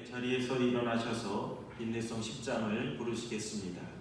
자리에서 일어나셔서 인내성 10장을 부르시겠습니다.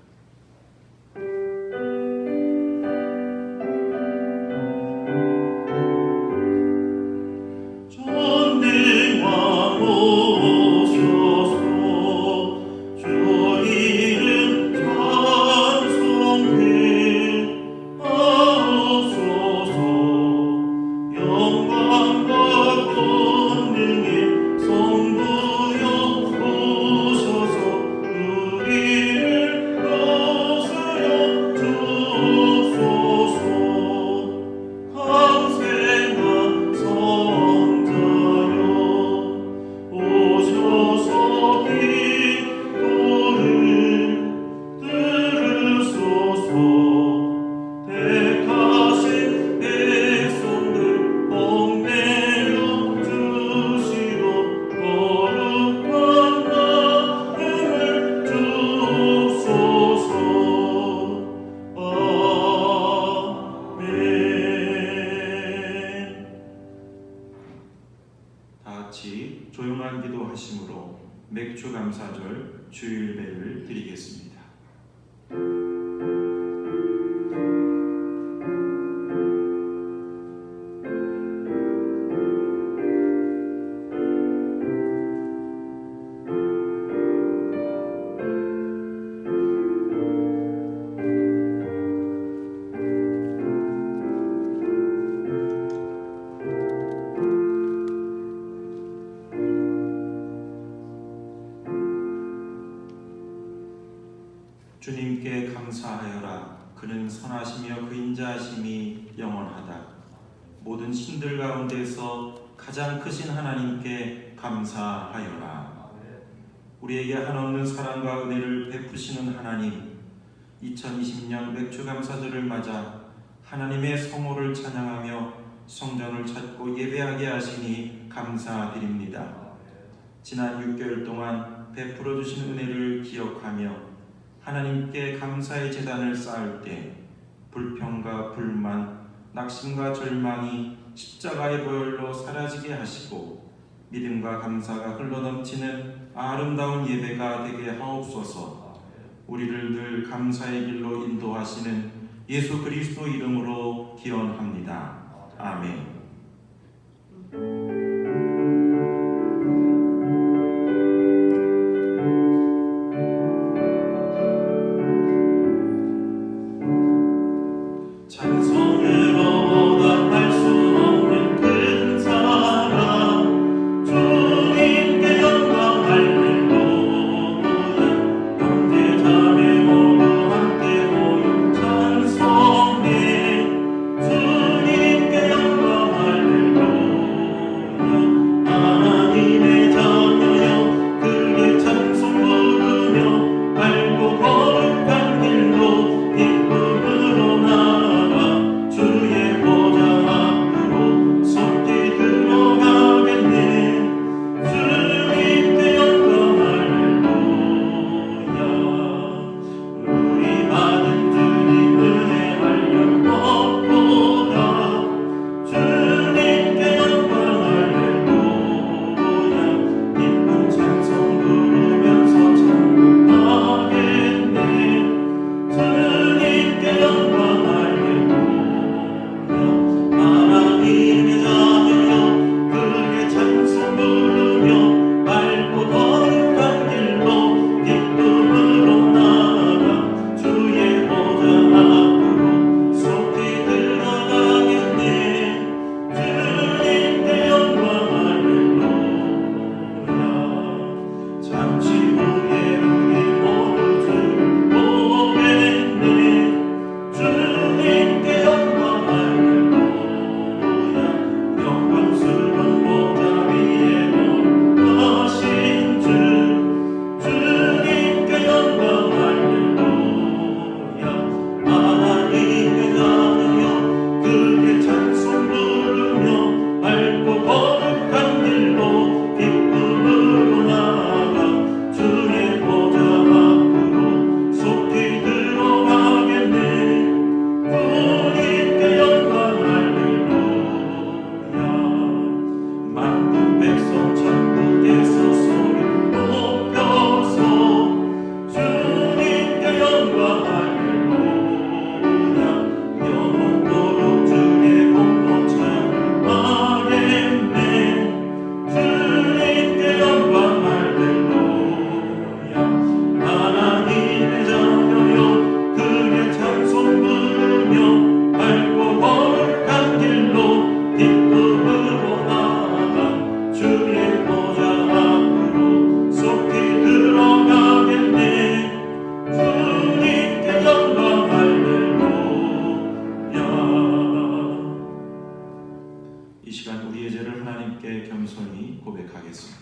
조용한 기도하심으로 맥주 감사절 주일배를 드리겠습니다. 주님께 감사하여라. 그는 선하시며 그 인자하심이 영원하다. 모든 신들 가운데서 가장 크신 하나님께 감사하여라. 우리에게 한없는 사랑과 은혜를 베푸시는 하나님, 2020년 맥주감사절을 맞아 하나님의 성호를 찬양하며 성전을 찾고 예배하게 하시니 감사드립니다. 지난 6개월 동안 베풀어 주신 은혜를 기억하며 하나님께 감사의 제단을 쌓을 때 불평과 불만, 낙심과 절망이 십자가의 보혈로 사라지게 하시고 믿음과 감사가 흘러넘치는 아름다운 예배가 되게 하옵소서. 우리를 늘 감사의 길로 인도하시는 예수 그리스도 이름으로 기원합니다. 아멘. 백성 천국에서 소리 천천히 고백하겠습니다.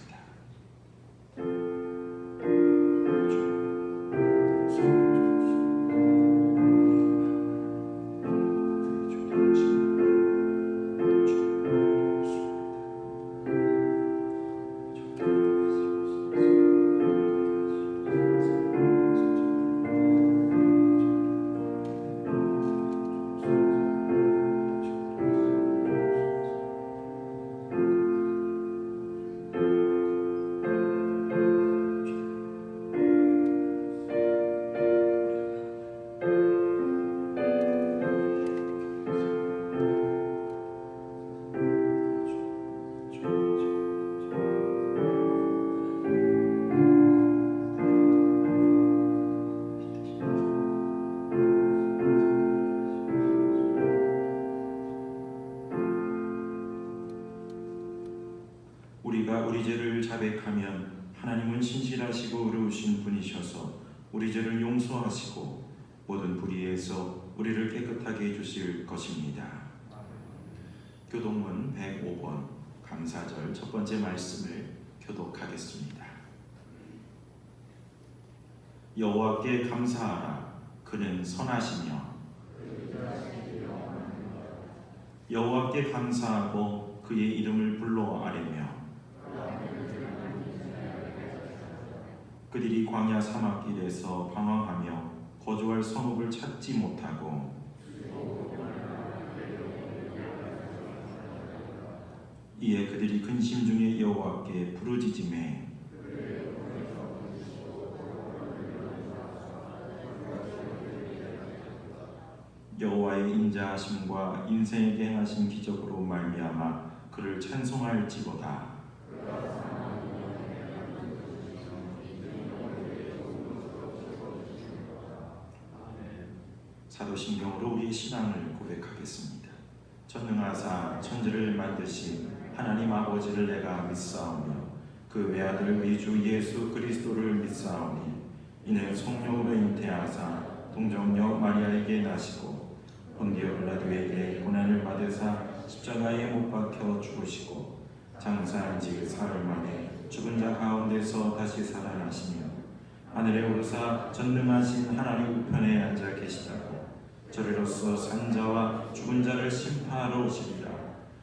우리가 우리 죄를 자백하면 하나님은 신실하시고 의로우신 분이셔서 우리 죄를 용서하시고 모든 불의에서 우리를 깨끗하게 해주실 것입니다. 교독문 105번 감사절 첫 번째 말씀을 교독하겠습니다. 여호와께 감사하라. 그는 선하시며 여호와께 감사하고 그의 이름을 불러 아뢰며 그들이 광야 사막길에서 방황하며 거주할 성읍을 찾지 못하고 이에 그들이 근심 중에 여호와께 부르짖음에 여호와의 인자하심과 인생에게 행하신 기적으로 말미암아 그를 찬송할지로다. 사도신경으로 우리의 신앙을 고백하겠습니다. 전능하사 천지를 만드신 하나님 아버지를 내가 믿사오며 그 외아들 우리 주 예수 그리스도를 믿사오니 이는 성령으로 잉태하사 동정녀 마리아에게 나시고 본디오 빌라도에게 고난을 받으사 십자가에 못 박혀 죽으시고 장사한 지 사흘 만에 죽은 자 가운데서 다시 살아나시며 하늘에 오르사 전능하신 하나님 우편에 앉아 계시다고 저리로서 산자와 죽은 자를 심판하러 오시리라.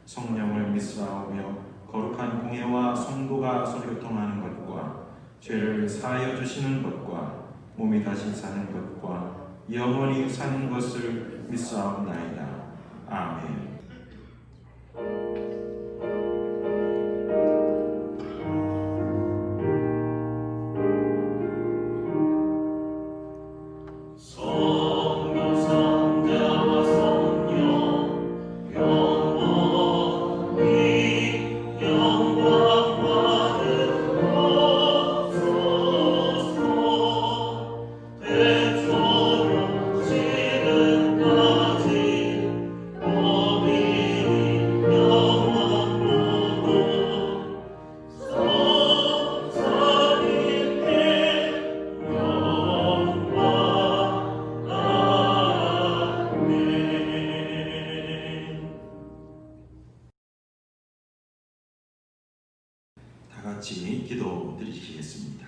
성령을 믿사오며 거룩한 공회와 성도가 소교통하는 것과 죄를 사하여 주시는 것과 몸이 다시 사는 것과 영원히 사는 것을 믿사옵나이다. 아멘. 같이 기도드리시겠습니다.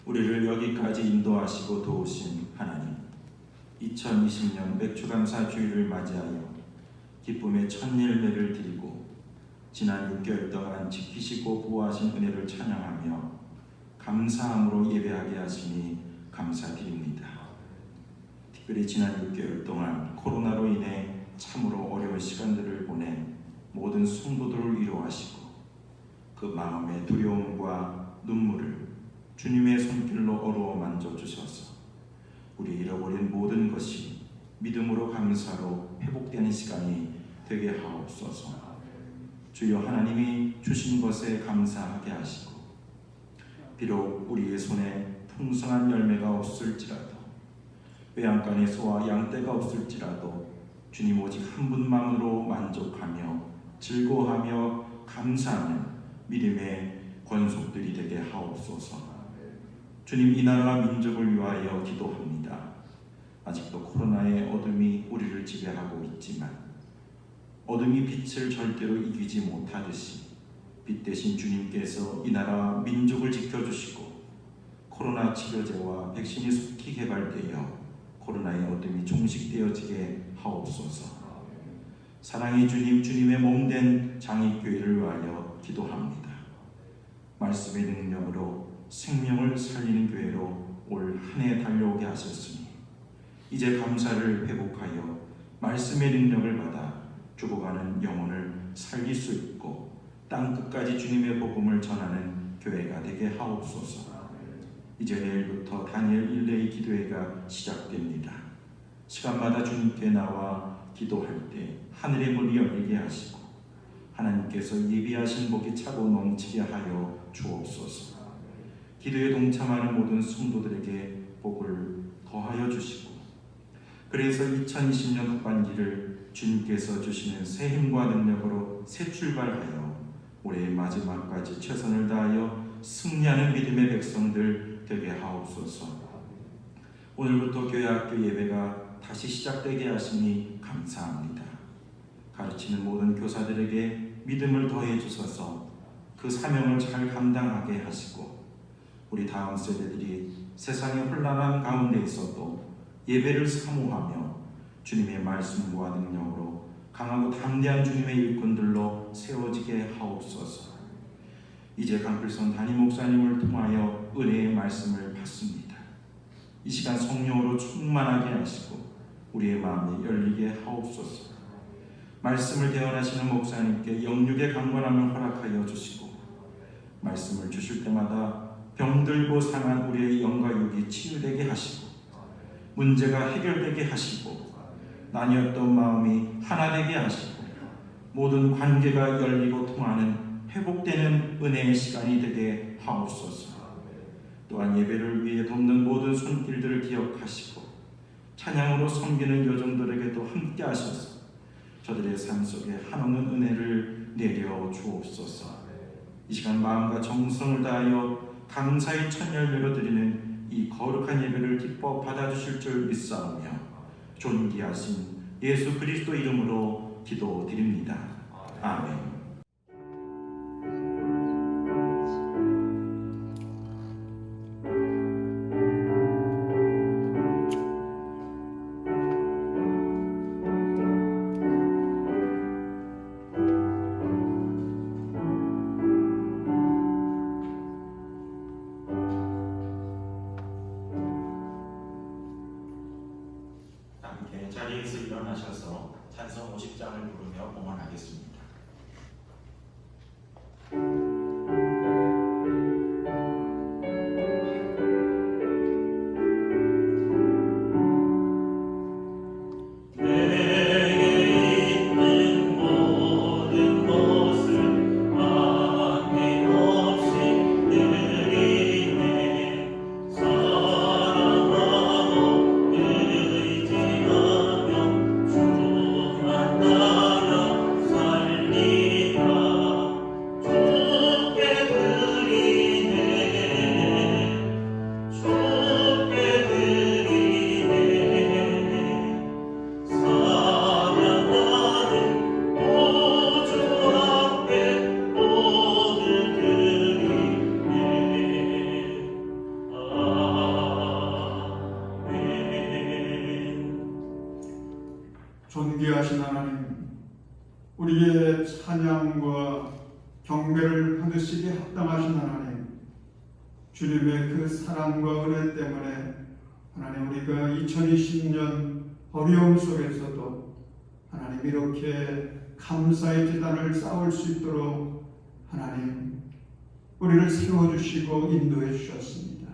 우리를 여기까지 인도하시고 도우신 하나님, 2020년 맥주감사 주일을 맞이하여 기쁨의 첫 열매를 드리고 지난 6개월 동안 지키시고 보호하신 은혜를 찬양하며 감사함으로 예배하게 하시니 감사드립니다. 특별히 지난 6개월 동안 코로나로 인해 참으로 어려운 시간들을 보낸 모든 성도들을 위로하시고 그 마음의 두려움과 눈물을 주님의 손길로 어루어 만져주셔서 우리 잃어버린 모든 것이 믿음으로 감사로 회복되는 시간이 되게 하옵소서. 주여 하나님이 주신 것에 감사하게 하시고 비록 우리의 손에 풍성한 열매가 없을지라도 외양간에 소와 양떼가 없을지라도 주님 오직 한 분만으로 만족하며 즐거워하며 감사하는 믿음의 권속들이 되게 하옵소서. 주님, 이 나라와 민족을 위하여 기도합니다. 아직도 코로나의 어둠이 우리를 지배하고 있지만 어둠이 빛을 절대로 이기지 못하듯이 빛 대신 주님께서 이 나라 민족을 지켜주시고 코로나 치료제와 백신이 속히 개발되어 코로나의 어둠이 종식되어지게 하옵소서. 사랑의 주님, 주님의 몸된 장애교회를 위하여 기도합니다. 말씀의 능력으로 생명을 살리는 교회로 올 한 해 달려오게 하셨으니 이제 감사를 회복하여 말씀의 능력을 받아 죽어가는 영혼을 살릴 수 있고 땅 끝까지 주님의 복음을 전하는 교회가 되게 하옵소서. 이제 내일부터 다니엘 1대2 기도회가 시작됩니다. 시간마다 주님께 나와 기도할 때 하늘의 문이 열리게 하시고 하나님께서 예비하신 복이 차고 넘치게 하여 주옵소서. 기도에 동참하는 모든 성도들에게 복을 더하여 주시고 그래서 2020년 후반기를 주님께서 주시는 새 힘과 능력으로 새 출발하여 올해의 마지막까지 최선을 다하여 승리하는 믿음의 백성들 되게 하옵소서. 오늘부터 교회 학교 예배가 다시 시작되게 하시니 감사합니다. 가르치는 모든 교사들에게 믿음을 더해 주셔서 그 사명을 잘 감당하게 하시고 우리 다음 세대들이 세상의 혼란한 가운데 있어도 예배를 사모하며 주님의 말씀과 능력으로 강하고 담대한 주님의 일꾼들로 세워지게 하옵소서. 이제 강필선 담임 목사님을 통하여 은혜의 말씀을 받습니다. 이 시간 성령으로 충만하게 하시고 우리의 마음이 열리게 하옵소서. 말씀을 대언하시는 목사님께 영육의 강건함을 허락하여 주시고 말씀을 주실 때마다 병들고 상한 우리의 영과 육이 치유되게 하시고 문제가 해결되게 하시고 나뉘었던 마음이 하나 되게 하시고 모든 관계가 열리고 통하는 회복되는 은혜의 시간이 되게 하옵소서. 또한 예배를 위해 돕는 모든 손길들을 기억하시고 찬양으로 섬기는 여종들에게도 함께 하셔서 저들의 삶 속에 한없는 은혜를 내려 주옵소서. 이 시간 마음과 정성을 다하여 감사의 첫 열매로 드리는 이 거룩한 예배를 기뻐 받아주실 줄 믿사오며 존귀하신 예수 그리스도 이름으로 기도드립니다. 아멘. 자리에서 일어나셔서 찬송 50장을 부르며 봉헌하겠습니다. 존귀하신 하나님, 우리의 찬양과 경배를 받으시기에 합당하신 하나님, 주님의 그 사랑과 은혜 때문에 하나님 우리가 2020년 어려움 속에서도 하나님 이렇게 감사의 제단을 쌓을 수 있도록 하나님 우리를 세워주시고 인도해 주셨습니다.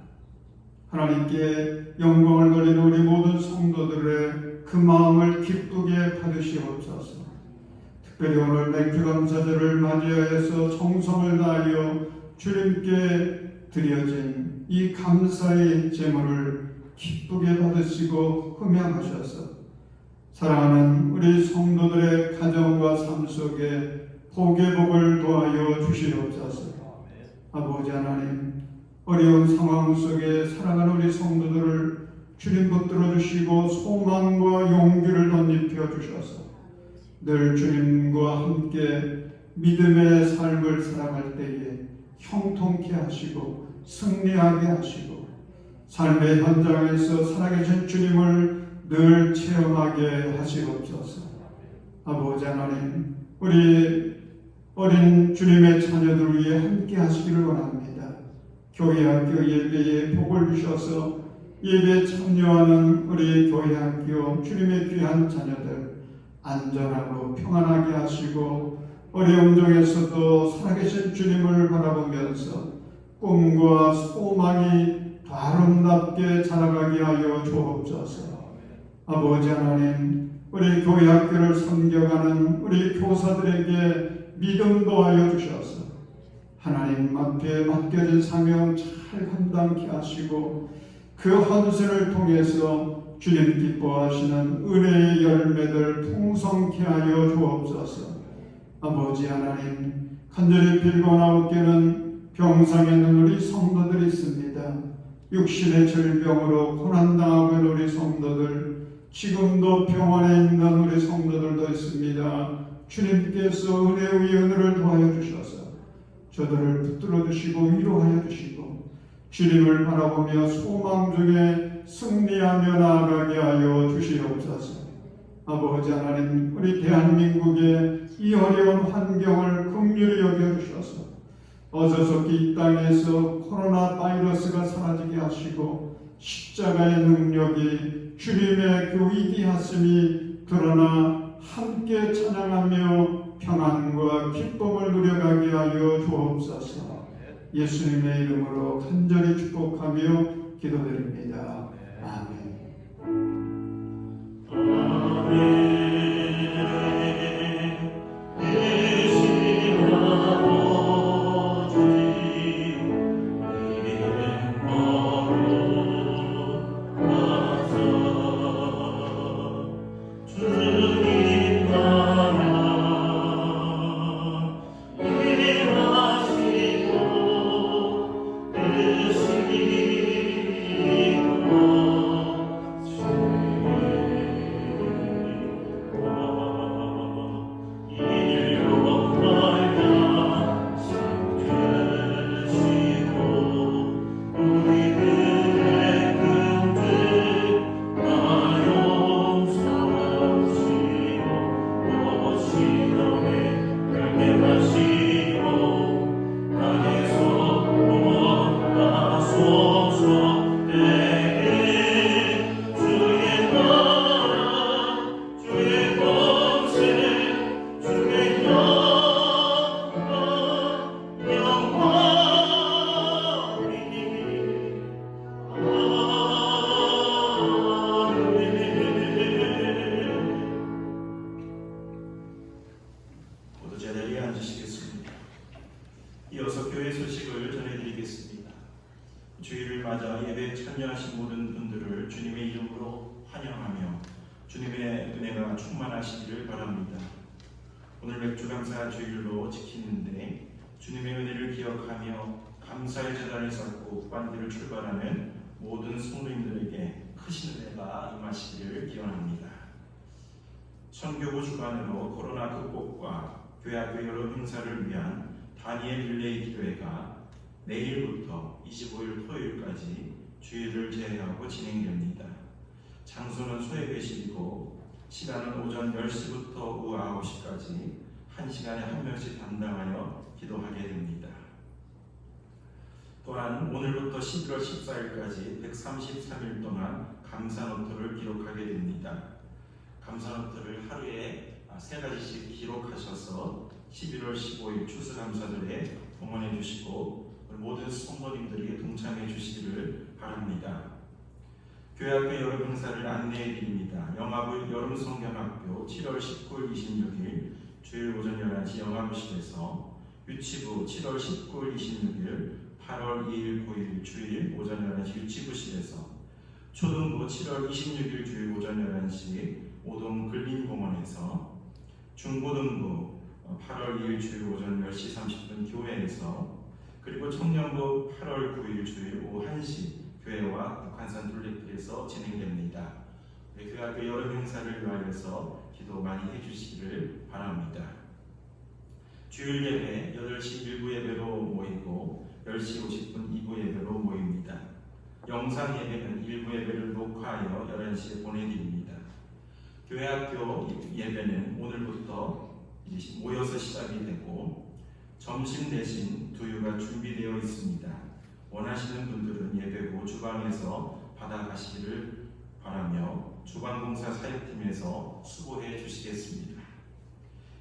하나님께 영광을 돌리는 우리 모든 성도들의 그 마음을 기쁘게 받으시옵소서. 특별히 오늘 맹주감사절을 맞이하여서 정성을 다하여 주님께 드려진 이 감사의 제물을 기쁘게 받으시고 흠양하셔서 사랑하는 우리 성도들의 가정과 삶 속에 복의 복을 더하여 주시옵소서. 아버지 하나님, 어려운 상황 속에 살아가는 우리 성도들을 주님 붙들어 주시고 소망과 용기를 덧입혀 주셔서 늘 주님과 함께 믿음의 삶을 살아갈 때에 형통케 하시고 승리하게 하시고 삶의 현장에서 살아계신 주님을 늘 체험하게 하시옵소서. 아버지 하나님, 우리 어린 주님의 자녀들 위해 함께 하시기를 원합니다. 교회 학교 예배에 복을 주셔서 예배에 참여하는 우리 교회 학교 주님의 귀한 자녀들 안전하고 평안하게 하시고 어려움 중에서도 살아계신 주님을 바라보면서 꿈과 소망이 더 아름답게 자라가게 하여 주옵소서. 아버지 하나님, 우리 교회 학교를 섬겨가는 우리 교사들에게 믿음도 하여 주셔서 하나님 앞에 맡겨진 사명 잘 감당케 하시고 그 헌신을 통해서 주님 기뻐하시는 은혜의 열매들 풍성케 하여 주옵소서. 아버지 하나님, 간절히 빌거나 얻기는 병상에 있는 우리 성도들이 있습니다. 육신의 질병으로 고난당하고 있는 우리 성도들, 지금도 병원에 있는 우리 성도들도 있습니다. 주님께서 은혜 위에 은혜를 더하여 주셔서 저들을 붙들어 주시고 위로하여 주시고 주님을 바라보며 소망 중에 승리하며 나아가게 하여 주시옵소서. 아버지 하나님, 우리 대한민국의 이 어려운 환경을 긍휼히 여겨주셔서 어서서히 이 땅에서 코로나 바이러스가 사라지게 하시고 십자가의 능력이 주님의 그 위대하심이 드러나 함께 찬양하며 평안과 기쁨을 누려가게 하여 주옵소서. 예수님의 이름으로 간절히 축복하며 기도드립니다. 아멘. 이어서 교회 소식을 전해드리겠습니다. 주일을 맞아 예배에 참여하신 모든 분들을 주님의 이름으로 환영하며 주님의 은혜가 충만하시기를 바랍니다. 오늘 맥주감사 주일로 지키는데 주님의 은혜를 기억하며 감사의 제단을 쌓고 관계를 출발하는 모든 성도님들에게 크신 은혜가 임하시기를 기원합니다. 선교부 주관으로 코로나 극복과 교회학교 여러 행사를 위한 다니엘 릴레이 기도회가 내일부터 25일 토요일까지 주일을 제외하고 진행됩니다. 장소는 소예배실이고 시간은 오전 10시부터 오후 9시까지 1시간에 한 명씩 담당하여 기도하게 됩니다. 또한 오늘부터 11월 14일까지 133일 동안 감사노트를 기록하게 됩니다. 감사노트를 하루에 3가지씩 기록하셔서 11월 15일 추수감사절에 봉헌해 주시고 모든 성도님들에게 동참해 주시기를 바랍니다. 교회학교 여름 행사를 안내해 드립니다. 영화부 여름성경학교 7월 19일 26일 주일 오전 11시 영화부실에서 유치부 7월 19일 26일 8월 2일 9일 주일 오전 11시 유치부실에서 초등부 7월 26일 주일 오전 11시 오동 근린공원에서 중고등부 8월 2일 주일 오전 10시 30분 교회에서 그리고 청년부 8월 9일 주일 오후 1시 교회와 북한산 둘레길에서 진행됩니다. 교회학교 여름 행사를 위하여서 기도 많이 해주시기를 바랍니다. 주일 예배 8시 1부 예배로 모이고 10시 50분 2부 예배로 모입니다. 영상 예배는 1부 예배를 녹화하여 11시에 보내드립니다. 교회 학교 예배는 오늘부터 모여서 시작이 되고 점심 대신 두유가 준비되어 있습니다. 원하시는 분들은 예배 후 주방에서 받아가시기를 바라며 주방공사 사역팀에서 수고해 주시겠습니다.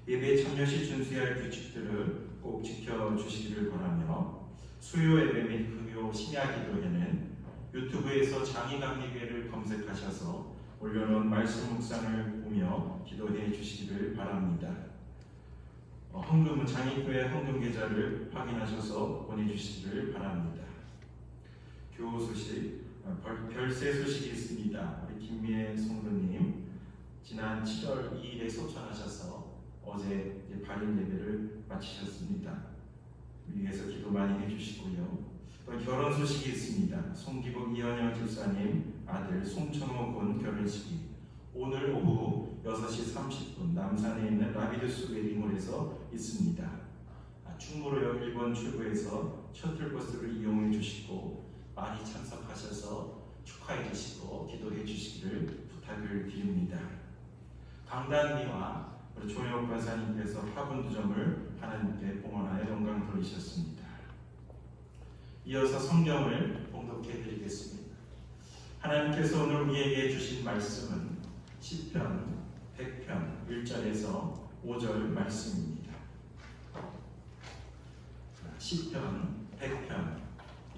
예배 참여 시 준수해야 할 규칙들을 꼭 지켜주시기를 바라며 수요 예배 및 금요 심야 기도회는 유튜브에서 장희감리교회를 검색하셔서 올려놓은 말씀 묵상을 보며 기도해 주시기를 바랍니다. 헌금은 장희교회 헌금 계좌를 확인하셔서 보내주시기를 바랍니다. 교우 소식, 별세 소식이 있습니다. 우리 김미애 성도님 지난 7월 2일에 소천하셔서 어제 발인 예배를 마치셨습니다. 위에서 기도 많이 해주시고요. 또 결혼 소식이 있습니다. 송기복 이현영 집사님 아들 송천호 군 결혼식이 오늘 오후 6시 30분 남산에 있는 라비두스 웨딩홀에서 있습니다. 충무로역 1번 출구에서 셔틀버스를 이용해 주시고 많이 참석하셔서 축하해 주시고 기도해 주시기를 부탁을 드립니다. 강단미와 조혁 권사님께서 화분 2점을 하나님께 봉헌하여 영광 돌리셨습니다. 이어서 성경을 봉독해 드리겠습니다. 하나님께서 오늘 우리에게 주신 말씀은 시편 100편 1절에서 5절 말씀입니다. 시편 100편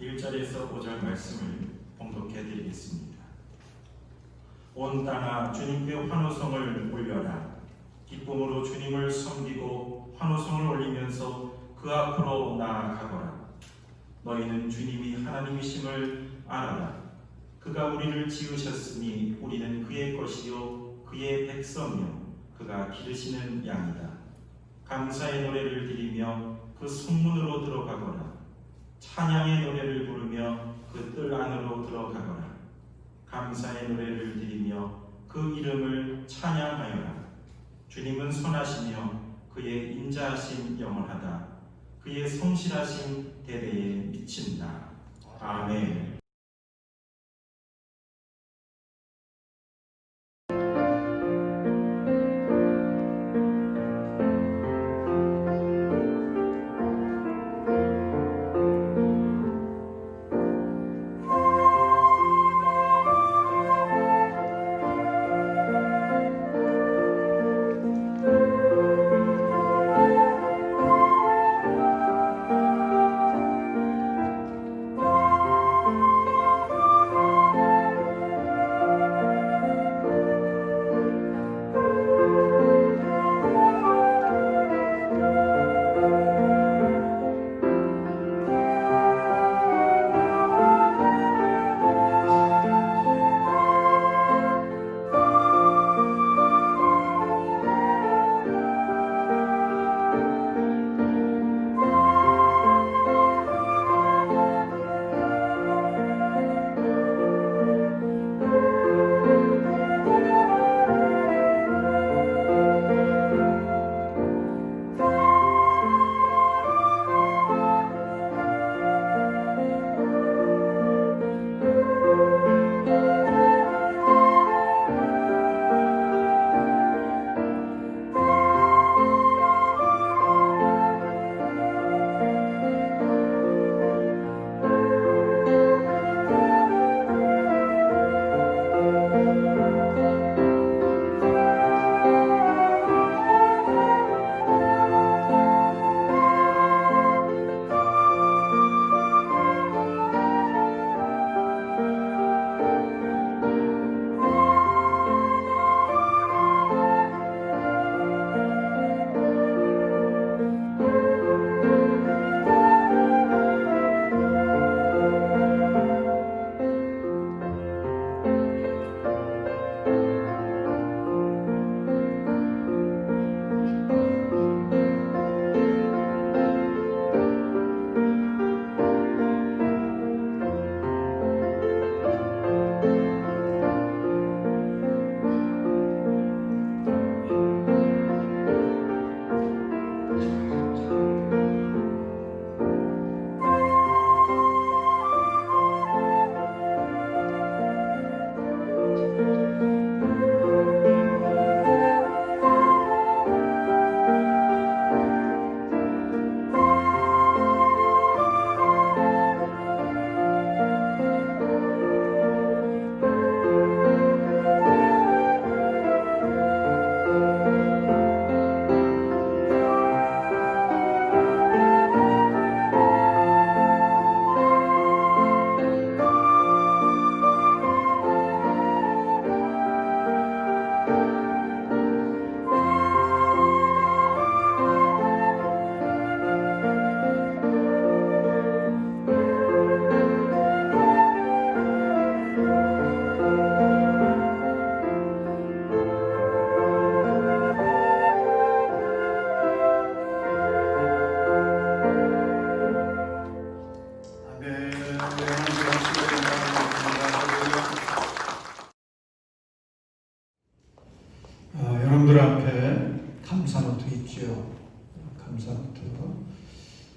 1절에서 5절 말씀을 봉독해 드리겠습니다. 온 땅아 주님께 환호성을 올려라. 기쁨으로 주님을 섬기고 환호성을 올리면서 그 앞으로 나아가거라. 너희는 주님이 하나님이심을 알아라. 그가 우리를 지으셨으니 우리는 그의 것이요 그의 백성이요 그가 기르시는 양이다. 감사의 노래를 드리며 그 성문으로 들어가거라. 찬양의 노래를 부르며 그 뜰 안으로 들어가거라. 감사의 노래를 드리며 그 이름을 찬양하여라. 주님은 선하시며 그의 인자하심 영원하다. 그의 성실하심 대대에 미친다. 아멘.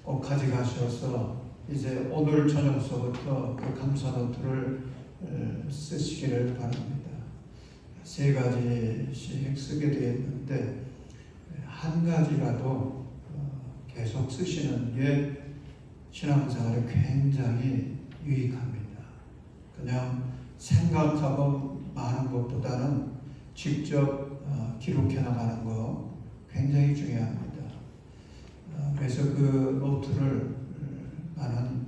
가져가셔서 이제 오늘 저녁서부터 그 감사 노트를 쓰시기를 바랍니다. 3가지씩 쓰게 되어 있는데 한 가지라도 계속 쓰시는 게 신앙생활에 굉장히 유익합니다. 그냥 생각하고 마는 것보다는 직접 기록해 나가는 거 굉장히 중요합니다. 그래서 그 노트를 나는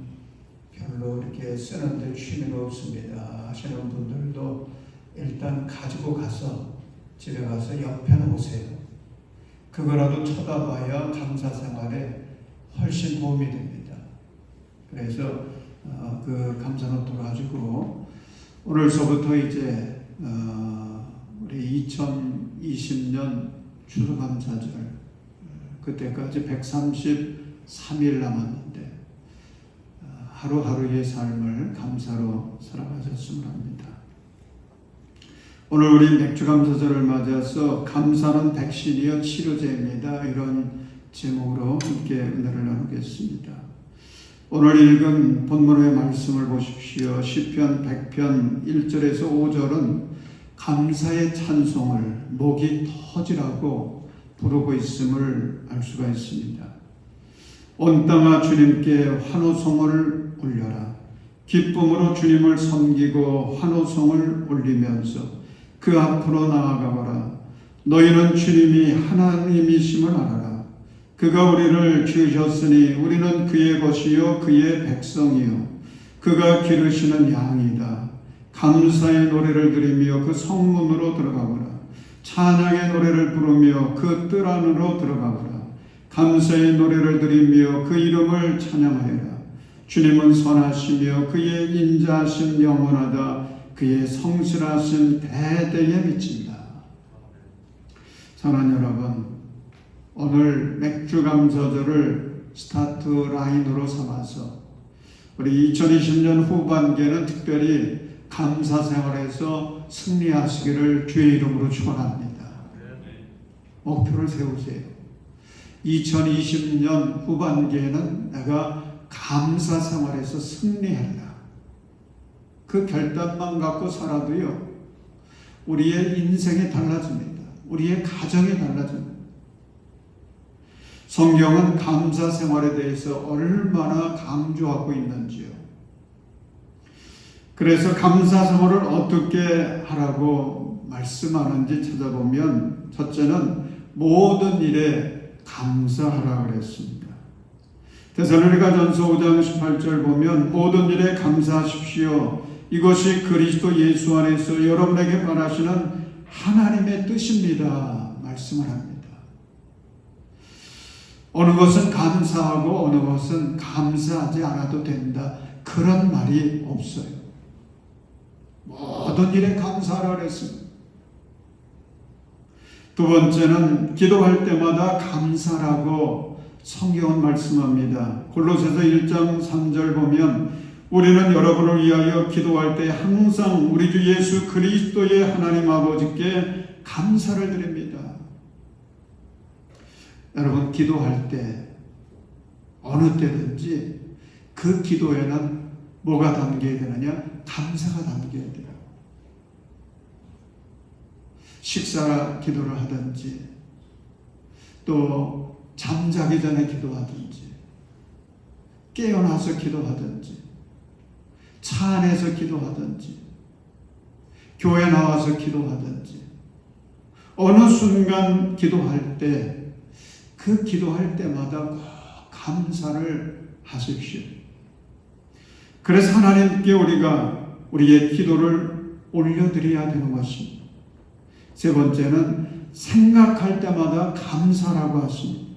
별로 이렇게 쓰는데 취미가 없습니다 하시는 분들도 일단 가지고 가서 집에 가서 옆에 놓으세요. 그거라도 쳐다봐야 감사 생활에 훨씬 도움이 됩니다. 그래서 그 감사 노트를 가지고 오늘서부터 이제 우리 2020년 추수감사절 그때까지 133일 남았는데 하루하루의 삶을 감사로 살아가셨으면 합니다. 오늘 우리 맥주감사절을 맞아서 감사는 백신이여 치료제입니다. 이런 제목으로 함께 은혜를 나누겠습니다. 오늘 읽은 본문의 말씀을 보십시오. 시편 100편 1절에서 5절은 감사의 찬송을 목이 터지라고 부르고 있음을 알 수가 있습니다. 온 땅아 주님께 환호성을 올려라. 기쁨으로 주님을 섬기고 환호성을 올리면서 그 앞으로 나아가거라. 너희는 주님이 하나님이심을 알아라. 그가 우리를 지으셨으니 우리는 그의 것이요 그의 백성이요 그가 기르시는 양이다. 감사의 노래를 드리며 그 성문으로 들어가거라. 찬양의 노래를 부르며 그 뜰 안으로 들어가거라. 감사의 노래를 드리며 그 이름을 찬양하여라. 주님은 선하시며 그의 인자하심 영원하다. 그의 성실하심 대대에 미친다. 사랑하는 여러분, 오늘 맥주감사절을 스타트 라인으로 삼아서 우리 2020년 후반기에는 특별히 감사 생활에서 승리하시기를 주의 이름으로 축원합니다. 목표를 세우세요. 2020년 후반기에는 내가 감사 생활에서 승리해라. 그 결단만 갖고 살아도요, 우리의 인생이 달라집니다. 우리의 가정이 달라집니다. 성경은 감사 생활에 대해서 얼마나 강조하고 있는지요. 그래서 감사 생활을 어떻게 하라고 말씀하는지 찾아보면 첫째는 모든 일에 감사하라 그랬습니다. 데살로니가전서 5장 18절 보면 모든 일에 감사하십시오. 이것이 그리스도 예수 안에서 여러분에게 바라시는 하나님의 뜻입니다. 말씀을 합니다. 어느 것은 감사하고 어느 것은 감사하지 않아도 된다. 그런 말이 없어요. 모든 일에 감사하라 그랬습니다. 두 번째는 기도할 때마다 감사라고 성경은 말씀합니다. 골로새서 1장 3절 보면 우리는 여러분을 위하여 기도할 때 항상 우리 주 예수 그리스도의 하나님 아버지께 감사를 드립니다. 여러분, 기도할 때 어느 때든지 그 기도에는 뭐가 담겨야 되느냐? 감사가 담겨야 돼요. 식사 기도를 하든지 또 잠자기 전에 기도하든지 깨어나서 기도하든지 차 안에서 기도하든지 교회 나와서 기도하든지 어느 순간 기도할 때 그 기도할 때마다 꼭 감사를 하십시오. 그래서 하나님께 우리가 우리의 기도를 올려드려야 되는 것입니다. 세 번째는 생각할 때마다 감사라고 하십니다.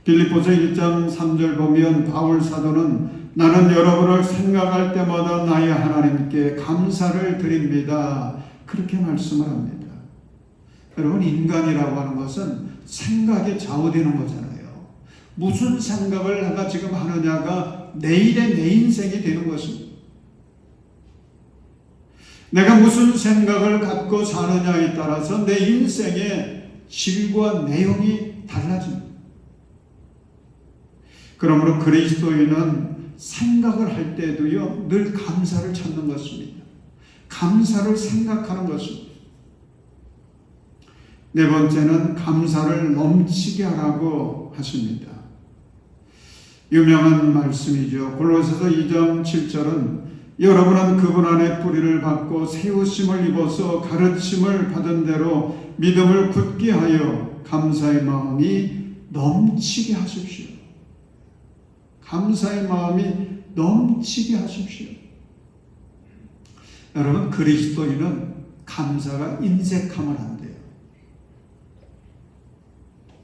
빌립보서 1장 3절 보면 바울 사도는 나는 여러분을 생각할 때마다 나의 하나님께 감사를 드립니다. 그렇게 말씀을 합니다. 여러분, 인간이라고 하는 것은 생각에 좌우되는 거잖아요. 무슨 생각을 내가 지금 하느냐가 내일의 내 인생이 되는 것입니다. 내가 무슨 생각을 갖고 사느냐에 따라서 내 인생의 질과 내용이 달라집니다. 그러므로 그리스도인은 생각을 할 때도요, 늘 감사를 찾는 것입니다. 감사를 생각하는 것입니다. 네 번째는 감사를 넘치게 하라고 하십니다. 유명한 말씀이죠. 골로새서 2장 7절은 여러분은 그분 안에 뿌리를 받고 세우심을 입어서 가르침을 받은 대로 믿음을 굳게 하여 감사의 마음이 넘치게 하십시오. 감사의 마음이 넘치게 하십시오. 여러분, 그리스도인은 감사가 인색하면 안 돼요.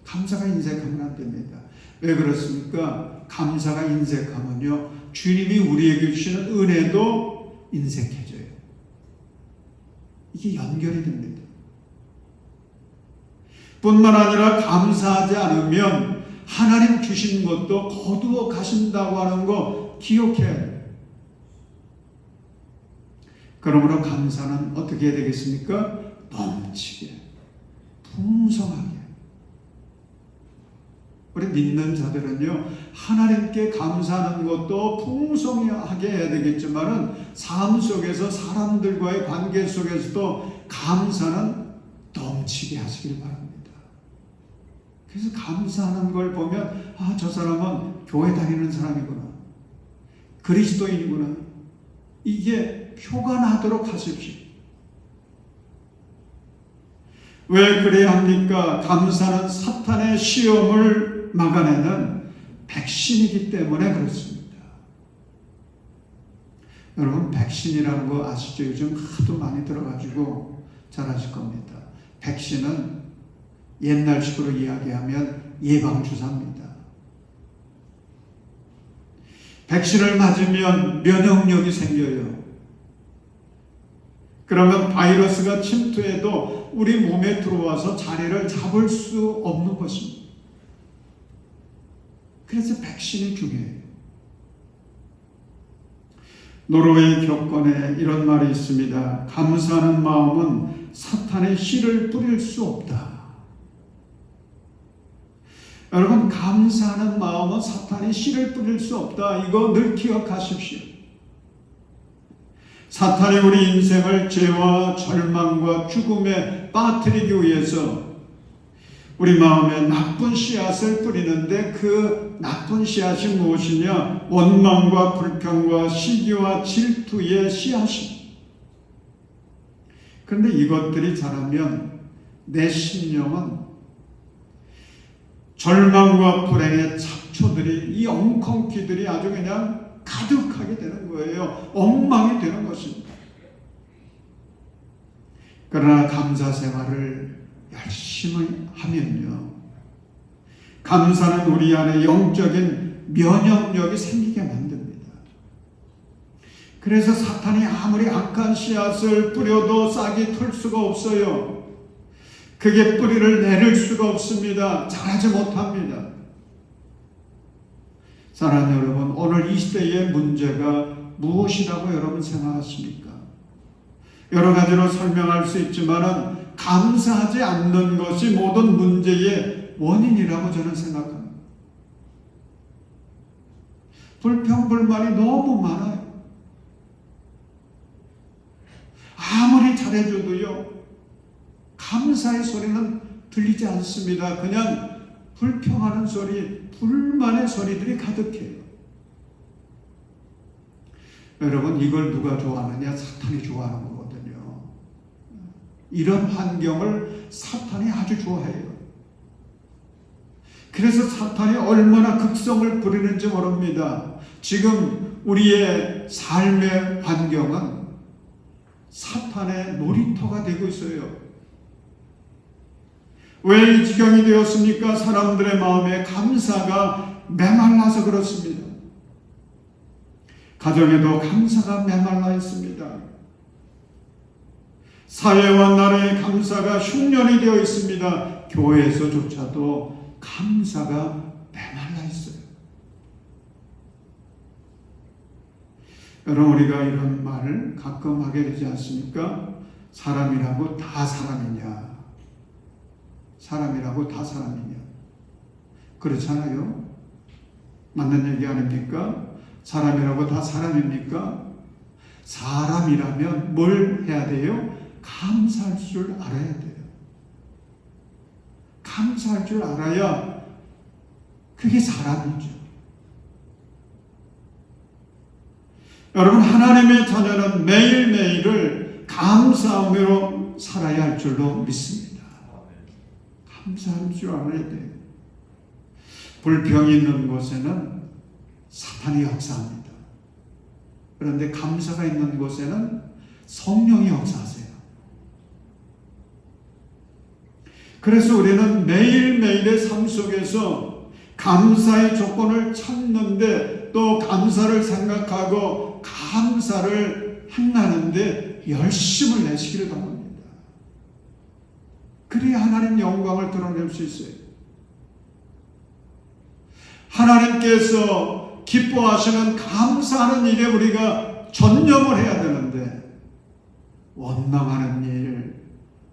감사가 인색하면 안 됩니다. 왜 그렇습니까? 감사가 인색하면요, 주님이 우리에게 주시는 은혜도 인색해져요. 이게 연결이 됩니다. 뿐만 아니라 감사하지 않으면 하나님 주신 것도 거두어 가신다고 하는 거 기억해야 해요. 그러므로 감사는 어떻게 해야 되겠습니까? 넘치게, 풍성하게. 우리 믿는 자들은요, 하나님께 감사하는 것도 풍성하게 해야 되겠지만은 삶 속에서 사람들과의 관계 속에서도 감사는 넘치게 하시길 바랍니다. 그래서 감사하는 걸 보면, 아, 저 사람은 교회 다니는 사람이구나, 그리스도인이구나, 이게 표가 나도록 하십시오. 왜 그래야 합니까? 감사는 사탄의 시험을 막아내는 백신이기 때문에 그렇습니다. 여러분, 백신이라는 거 아시죠? 요즘 하도 많이 들어가지고 잘 아실 겁니다. 백신은 옛날식으로 이야기하면 예방주사입니다. 백신을 맞으면 면역력이 생겨요. 그러면 바이러스가 침투해도 우리 몸에 들어와서 자리를 잡을 수 없는 것입니다. 그래서 백신이 중요해요. 노르웨이 격언에 이런 말이 있습니다. 감사하는 마음은 사탄의 씨를 뿌릴 수 없다. 여러분, 감사하는 마음은 사탄의 씨를 뿌릴 수 없다. 이거 늘 기억하십시오. 사탄이 우리 인생을 죄와 절망과 죽음에 빠뜨리기 위해서 우리 마음에 나쁜 씨앗을 뿌리는데, 그 나쁜 씨앗이 무엇이냐? 원망과 불평과 시기와 질투의 씨앗입니다. 그런데 이것들이 자라면 내 심령은 절망과 불행의 잡초들이, 이 엉겅퀴들이 아주 그냥 가득하게 되는 거예요. 엉망이 되는 것입니다. 그러나 감사 생활을 열심히 하면요, 감사는 우리 안에 영적인 면역력이 생기게 만듭니다. 그래서 사탄이 아무리 악한 씨앗을 뿌려도 싹이 틀 수가 없어요. 그게 뿌리를 내릴 수가 없습니다. 자라지 못합니다. 사랑하는 여러분, 오늘 이 시대의 문제가 무엇이라고 여러분 생각하십니까? 여러 가지로 설명할 수 있지만은 감사하지 않는 것이 모든 문제의 원인이라고 저는 생각합니다. 불평불만이 너무 많아요. 아무리 잘해줘도요, 감사의 소리는 들리지 않습니다. 그냥 불평하는 소리, 불만의 소리들이 가득해요. 여러분, 이걸 누가 좋아하느냐? 사탄이 좋아하는 거거든요. 이런 환경을 사탄이 아주 좋아해요. 그래서 사탄이 얼마나 극성을 부리는지 모릅니다. 지금 우리의 삶의 환경은 사탄의 놀이터가 되고 있어요. 왜 이 지경이 되었습니까? 사람들의 마음에 감사가 메말라서 그렇습니다. 가정에도 감사가 메말라 있습니다. 사회와 나라의 감사가 흉년이 되어 있습니다. 교회에서조차도 감사가 메말라 있어요. 여러분, 우리가 이런 말을 가끔 하게 되지 않습니까? 사람이라고 다 사람이냐? 사람이라고 다 사람이냐? 그렇잖아요. 맞는 얘기 아닙니까? 사람이라고 다 사람입니까? 사람이라면 뭘 해야 돼요? 감사할 줄 알아야 돼요. 감사할 줄 알아야 그게 사람이죠. 여러분, 하나님의 자녀는 매일매일을 감사함으로 살아야 할 줄로 믿습니다. 감사할 줄 알아야 돼요. 불평이 있는 곳에는 사탄이 역사합니다. 그런데 감사가 있는 곳에는 성령이 역사하세요. 그래서 우리는 매일매일의 삶 속에서 감사의 조건을 찾는데 또 감사를 생각하고 감사를 행하는데 열심을 내시기를 바랍니다. 그래야 하나님 영광을 드러낼 수 있어요. 하나님께서 기뻐하시는 감사하는 일에 우리가 전념을 해야 되는데 원망하는 일,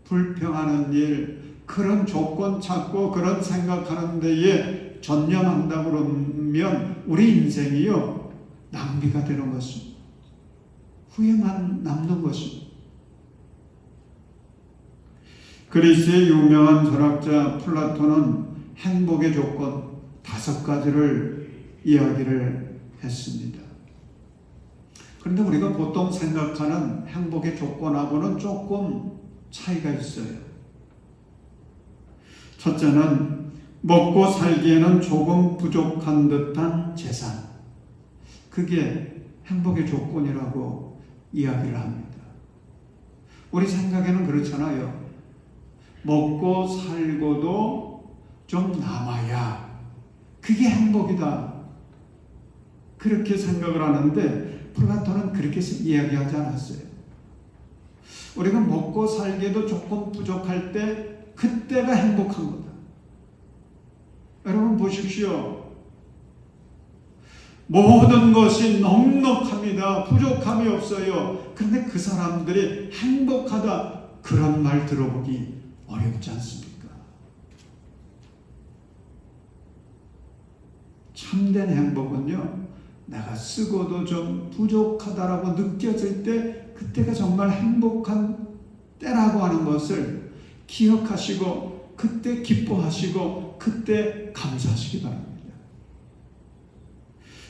불평하는 일, 그런 조건 찾고 그런 생각하는 데에 전념한다 그러면 우리 인생이요 낭비가 되는 것입니다. 후회만 남는 것입니다. 그리스의 유명한 철학자 플라톤은 행복의 조건 5가지를 이야기를 했습니다. 그런데 우리가 보통 생각하는 행복의 조건하고는 조금 차이가 있어요. 첫째는 먹고 살기에는 조금 부족한 듯한 재산. 그게 행복의 조건이라고 이야기를 합니다. 우리 생각에는 그렇잖아요. 먹고 살고도 좀 남아야 그게 행복이다. 그렇게 생각을 하는데 플라톤은 그렇게 이야기하지 않았어요. 우리가 먹고 살기에도 조금 부족할 때 그때가 행복한 거다. 여러분 보십시오. 모든 것이 넉넉합니다. 부족함이 없어요. 그런데 그 사람들이 행복하다. 그런 말 들어보기 어렵지 않습니까? 참된 행복은요, 내가 쓰고도 좀 부족하다라고 느껴질 때 그때가 정말 행복한 때라고 하는 것을 기억하시고 그때 기뻐하시고 그때 감사하시기 바랍니다.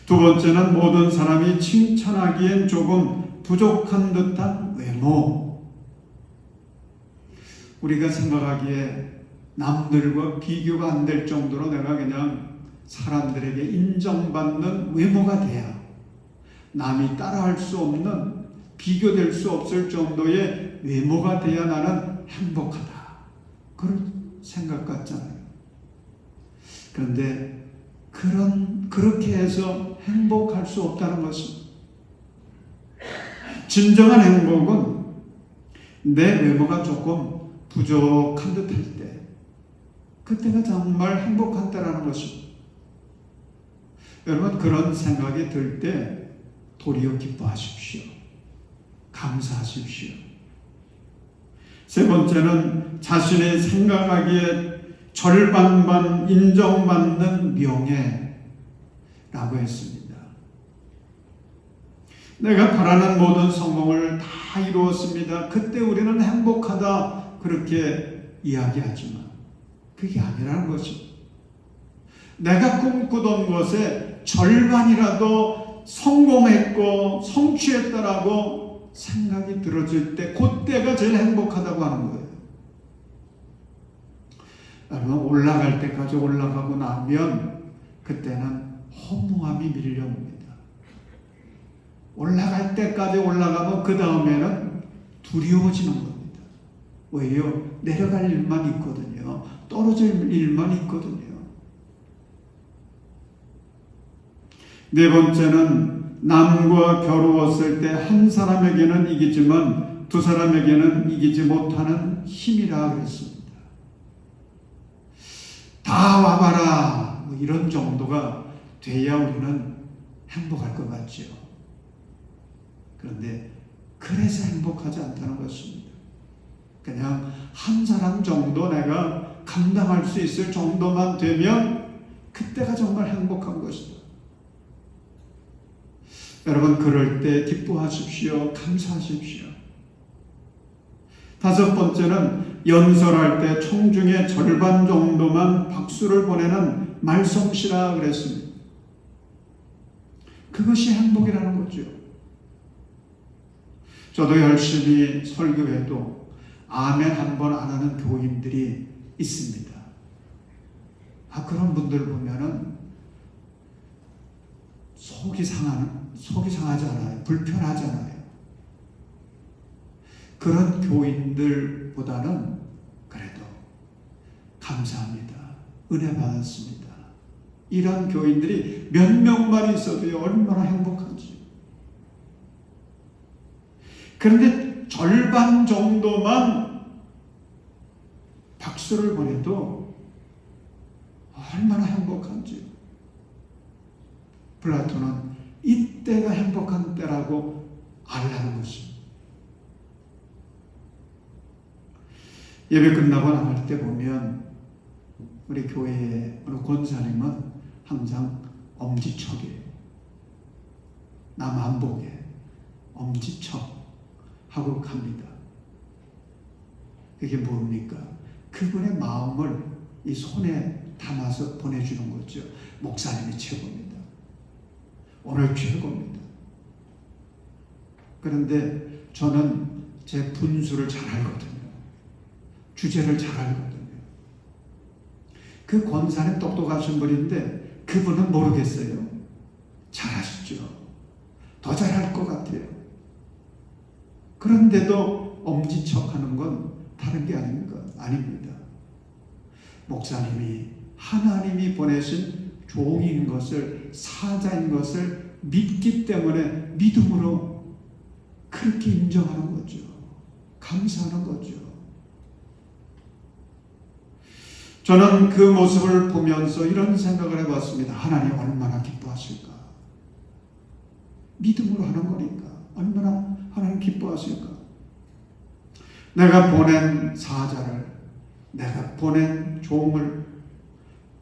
두 번째는 모든 사람이 칭찬하기엔 조금 부족한 듯한 외모. 우리가 생각하기에 남들과 비교가 안 될 정도로 내가 그냥 사람들에게 인정받는 외모가 돼야 남이 따라할 수 없는 비교될 수 없을 정도의 외모가 돼야 나는 행복하다. 그런 생각 같잖아요. 그런데 그렇게 해서 행복할 수 없다는 것입니다. 진정한 행복은 내 외모가 조금 부족한 듯할 때 그때가 정말 행복한 때라는 것입니다. 여러분 그런 생각이 들 때 도리어 기뻐하십시오. 감사하십시오. 세 번째는 자신의 생각하기에 절반만 인정받는 명예라고 했습니다. 내가 바라는 모든 성공을 다 이루었습니다. 그때 우리는 행복하다 그렇게 이야기하지만 그게 아니라는 것입니다. 내가 꿈꾸던 것에 절반이라도 성공했고 성취했다라고 생각이 들어질 때 그때가 제일 행복하다고 하는 거예요. 여러분 올라갈 때까지 올라가고 나면 그때는 허무함이 밀려옵니다. 올라갈 때까지 올라가면 그 다음에는 두려워지는 겁니다. 왜요? 내려갈 일만 있거든요. 떨어질 일만 있거든요. 네 번째는 남과 겨루었을 때 한 사람에게는 이기지만 두 사람에게는 이기지 못하는 힘이라 그랬습니다. 다 와봐라 뭐 이런 정도가 돼야 우리는 행복할 것 같죠. 그런데 그래서 행복하지 않다는 것입니다. 그냥 한 사람 정도 내가 감당할 수 있을 정도만 되면 그때가 정말 행복한 것이다. 여러분, 그럴 때 기뻐하십시오. 감사하십시오. 다섯 번째는 연설할 때 총중의 절반 정도만 박수를 보내는 말솜씨라 그랬습니다. 그것이 행복이라는 거죠. 저도 열심히 설교해도 아멘 한 번 안 하는 교인들이 있습니다. 그런 분들 보면은 속이 상하지 않아요. 불편하잖아요. 그런 교인들보다는 그래도 감사합니다. 은혜 받았습니다. 이런 교인들이 몇 명만 있어도 얼마나 행복한지. 그런데 절반 정도만 박수를 보내도 얼마나 행복한지. 플라톤은 이때가 행복한 때라고 알라는 것입니다. 예배 끝나고 나갈 때 보면 우리 교회의 어느 권사님은 항상 엄지척이에요. 남 안 보게 엄지척 하고 갑니다. 그게 뭡니까? 그분의 마음을 이 손에 담아서 보내주는 거죠. 목사님이 최고입니다. 오늘 최고입니다. 그런데 저는 제 분수를 잘 알거든요. 주제를 잘 알거든요. 그 권사님 똑똑하신 분인데 그분은 모르겠어요. 잘하시죠. 더 잘할 것 같아요. 그런데도 엄지척하는 건 다른 게 아닙니다. 목사님이 하나님이 보내신 종인 것을, 사자인 것을 믿기 때문에 믿음으로 그렇게 인정하는 거죠. 감사하는 거죠. 저는 그 모습을 보면서 이런 생각을 해봤습니다. 하나님 얼마나 기뻐하실까? 믿음으로 하는 거니까 얼마나 하나님 기뻐하실까? 내가 보낸 사자를, 내가 보낸 종을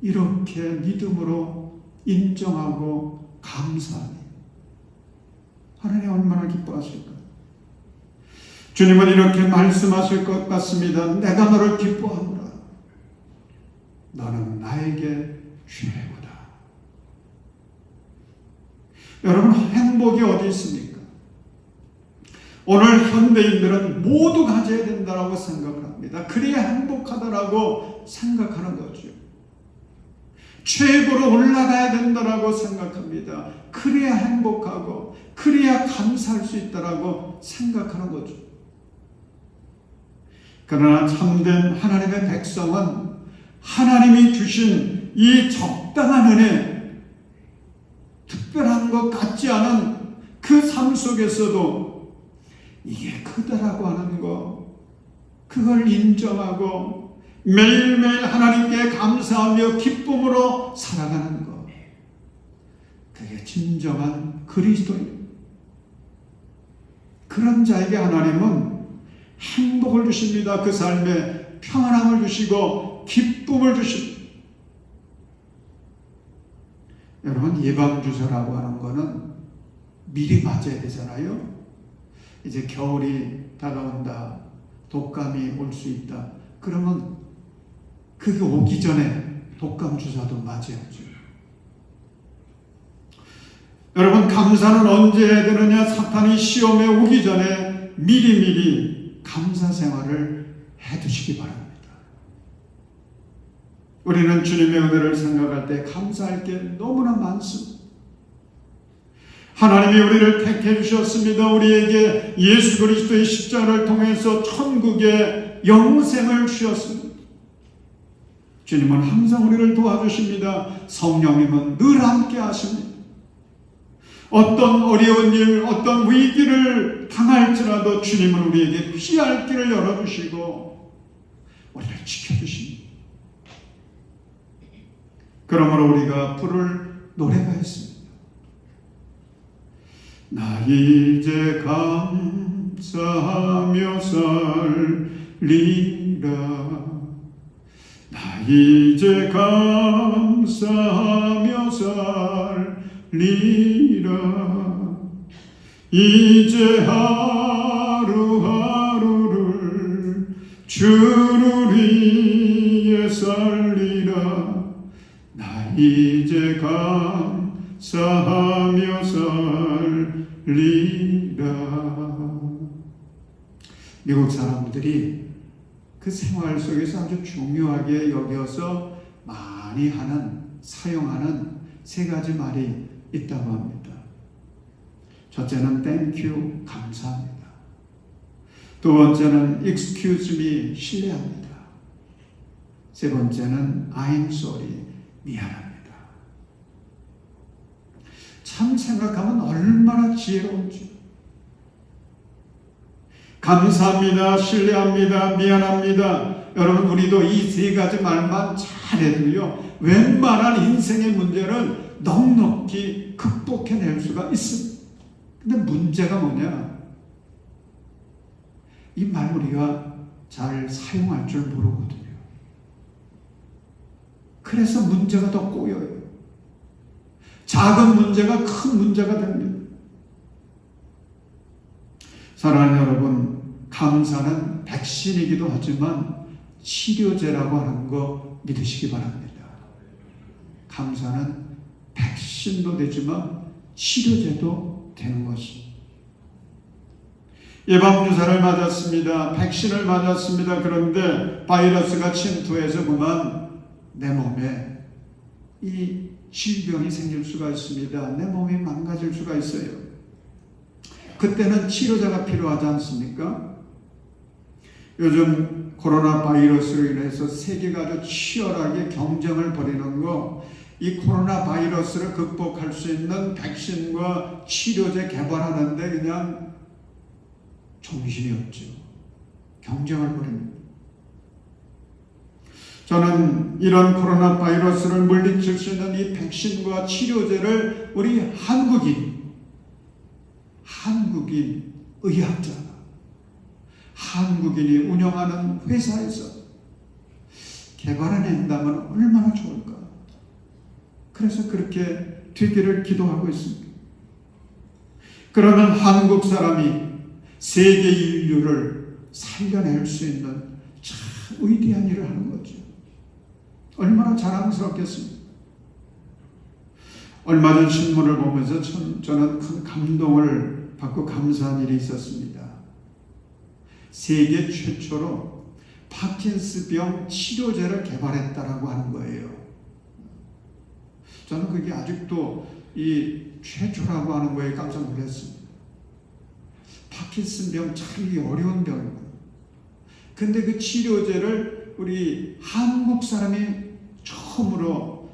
이렇게 믿음으로 인정하고 감사하니 하나님 얼마나 기뻐하실까? 주님은 이렇게 말씀하실 것 같습니다. 내가 너를 기뻐하노라. 너는 나에게 최고다. 여러분, 행복이 어디 있습니까? 오늘 현대인들은 모두 가져야 된다고 생각을 합니다. 그래야 행복하다라고 생각하는 거죠. 최고로 올라가야 된다라고 생각합니다. 그래야 행복하고 그래야 감사할 수 있다라고 생각하는 거죠. 그러나 참된 하나님의 백성은 하나님이 주신 이 적당한 은혜, 특별한 것 같지 않은 그 삶 속에서도 이게 크다라고 하는 거, 그걸 인정하고 매일매일 하나님께 감사하며 기쁨으로 살아가는 것, 그게 진정한 그리스도입니다. 그런 자에게 하나님은 행복을 주십니다. 그 삶에 평안함을 주시고 기쁨을 주십니다. 여러분, 예방주사라고 하는 거는 미리 맞아야 되잖아요. 이제 겨울이 다가온다, 독감이 올 수 있다, 그러면 그게 오기 전에 독감 주사도 맞아야죠. 여러분, 감사는 언제 해야 되느냐? 사탄이 시험에 오기 전에 미리미리 감사 생활을 해두시기 바랍니다. 우리는 주님의 은혜를 생각할 때 감사할 게 너무나 많습니다. 하나님이 우리를 택해 주셨습니다. 우리에게 예수 그리스도의 십자가를 통해서 천국의 영생을 주셨습니다. 주님은 항상 우리를 도와주십니다. 성령님은 늘 함께 하십니다. 어떤 어려운 일, 어떤 위기를 당할지라도 주님은 우리에게 피할 길을 열어주시고 우리를 지켜주십니다. 그러므로 우리가 부를 노래가 있습니다. 나 이제 감사하며 살리라. 나 이제 감사하며 살리라. 이제 하루하루를 주를 위해 살리라. 나 이제 감사하며 살리라. 미국 사람들이 그 생활 속에서 아주 중요하게 여겨서 많이 사용하는 세 가지 말이 있다고 합니다. 첫째는 thank you, 감사합니다. 두 번째는 excuse me, 실례합니다. 세 번째는 I'm sorry, 미안합니다. 참 생각하면 얼마나 지혜로운지. 감사합니다, 실례합니다, 미안합니다. 여러분, 우리도 이 세 가지 말만 잘해도요, 웬만한 인생의 문제를 넉넉히 극복해낼 수가 있습니다. 근데 문제가 뭐냐? 이 말 우리가 잘 사용할 줄 모르거든요. 그래서 문제가 더 꼬여요. 작은 문제가 큰 문제가 됩니다. 사랑하는 여러분, 감사는 백신이기도 하지만 치료제라고 하는 거 믿으시기 바랍니다. 감사는 백신도 되지만 치료제도 되는 것입니다. 예방주사를 맞았습니다. 백신을 맞았습니다. 그런데 바이러스가 침투해서 그만 내 몸에 이 질병이 생길 수가 있습니다. 내 몸이 망가질 수가 있어요. 그때는 치료제가 필요하지 않습니까? 요즘 코로나 바이러스로 인해서 세계가 아주 치열하게 경쟁을 벌이는 거, 이 코로나 바이러스를 극복할 수 있는 백신과 치료제 개발하는데 그냥 정신이 없죠. 경쟁을 벌입니다. 저는 이런 코로나 바이러스를 물리칠 수 있는 이 백신과 치료제를 우리 한국인 의학자, 한국인이 운영하는 회사에서 개발해낸다면 얼마나 좋을까. 그래서 그렇게 되기를 기도하고 있습니다. 그러면 한국 사람이 세계 인류를 살려낼 수 있는 참 위대한 일을 하는 거죠. 얼마나 자랑스럽겠습니까? 얼마 전 신문을 보면서 저는 큰 감동을 받고 감사한 일이 있었습니다. 세계 최초로 파킨슨병 치료제를 개발했다라고 하는 거예요. 저는 그게 아직도 이 최초라고 하는 거에 깜짝 놀랐습니다. 파킨슨병 참 어려운 병이고, 근데 그 치료제를 우리 한국 사람이 처음으로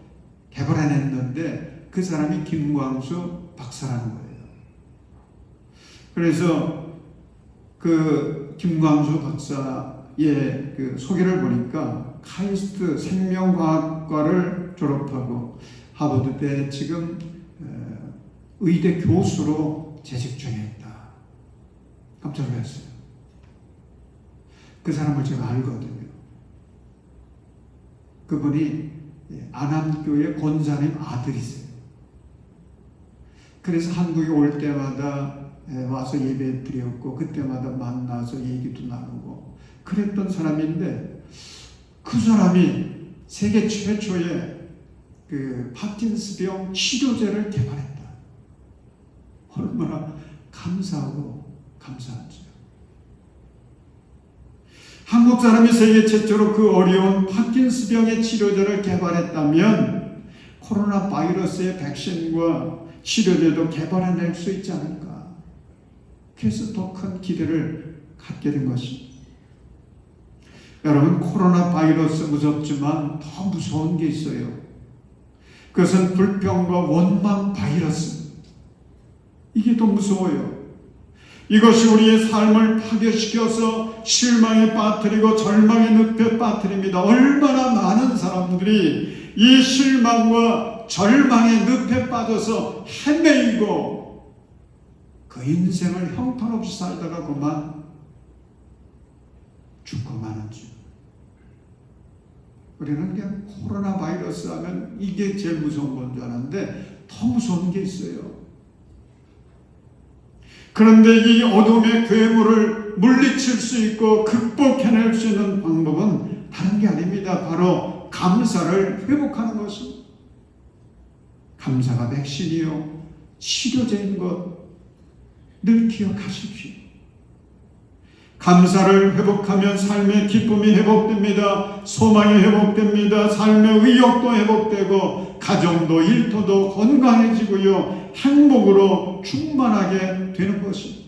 개발해냈는데 그 사람이 김광수 박사라는 거예요. 그래서 그 김광수 박사의 그 소개를 보니까 카이스트 생명과학과를 졸업하고 하버드대 지금 의대 교수로 재직 중에 있다. 깜짝 놀랐어요. 그 사람을 제가 알거든요. 그분이 안암교회 권사님 아들이세요. 그래서 한국에 올 때마다 와서 예배 드렸고 그때마다 만나서 얘기도 나누고 그랬던 사람인데, 그 사람이 세계 최초의 그 파킨슨병 치료제를 개발했다. 얼마나 감사하고 감사하죠. 한국 사람이 세계 최초로 그 어려운 파킨슨병의 치료제를 개발했다면 코로나 바이러스의 백신과 치료제도 개발해낼 수 있지 않을까. 그래서 더 큰 기대를 갖게 된 것입니다. 여러분, 코로나 바이러스 무섭지만 더 무서운 게 있어요. 그것은 불평과 원망 바이러스. 이게 더 무서워요. 이것이 우리의 삶을 파괴시켜서 실망에 빠뜨리고 절망의 늪에 빠뜨립니다. 얼마나 많은 사람들이 이 실망과 절망의 늪에 빠져서 헤매이고 그 인생을 형편없이 살다가 그만 죽고 마는지. 우리는 그냥 코로나 바이러스 하면 이게 제일 무서운 건 줄 알았는데 더 무서운 게 있어요. 그런데 이 어둠의 괴물을 물리칠 수 있고 극복해낼 수 있는 방법은 다른 게 아닙니다. 바로 감사를 회복하는 것입니다. 감사가 백신이요 치료제인 것 늘 기억하십시오. 감사를 회복하면 삶의 기쁨이 회복됩니다. 소망이 회복됩니다. 삶의 의욕도 회복되고 가정도 일터도 건강해지고요. 행복으로 충만하게 되는 것입니다.